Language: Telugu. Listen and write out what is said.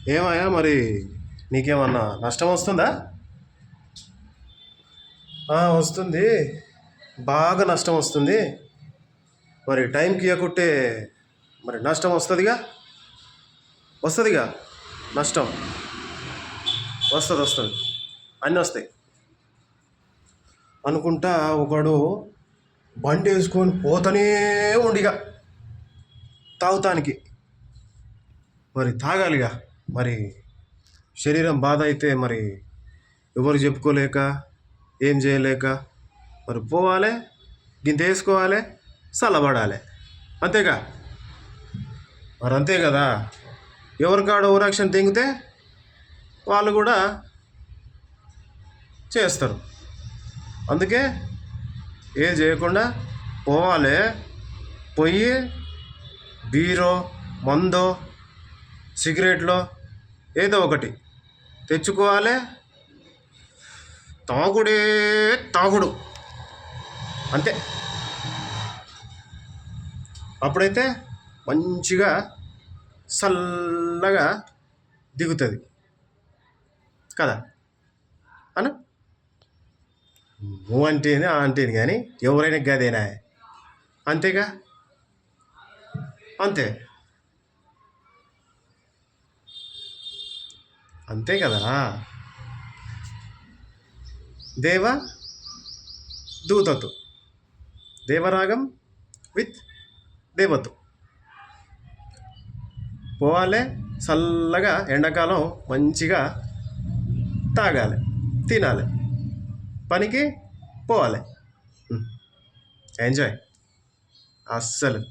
ఏమయ్యా మరి నీకేమన్నా నష్టం వస్తుందా? వస్తుంది, బాగా నష్టం వస్తుంది. మరి టైంకి ఇవ్వకుంటే మరి నష్టం వస్తుందిగా, వస్తుందిగా నష్టం. వస్తుంది, అన్నీ వస్తాయి అనుకుంటా. ఒకడు బండి వేసుకొని పోతూనే ఉండిగా తాగుతానికి. మరి తాగాలిగా, మరి శరీరం బాధ అయితే మరి ఎవరు చెప్పుకోలేక ఏం చేయలేక మరి పోవాలి, గింత వేసుకోవాలి, చల్లబడాలి, అంతేగా. మరి అంతే కదా. ఎవరికాడ ఓరక్షణ తెంగితే వాళ్ళు కూడా చేస్తారు. అందుకే ఏం చేయకుండా పోవాలి, పోయి బీరో మందో సిగరెట్లో ఏదో ఒకటి తెచ్చుకోవాలి. తాగుడే తాగుడు, అంతే. అప్పుడైతే మంచిగా చల్లగా దిగుతుంది కదా అను. నువ్వు అంటేనే అంటేనే కానీ ఎవరైనా గదేనా, అంతేగా, అంతే అంతే కదా. దేవ దూతతు, దేవరాగం విత్ దేవతు. పోవాలి చల్లగా, ఎండాకాలం మంచిగా తాగాలి, తినాలి, పనికి పోవాలి, ఎంజాయ్ అస్సలు.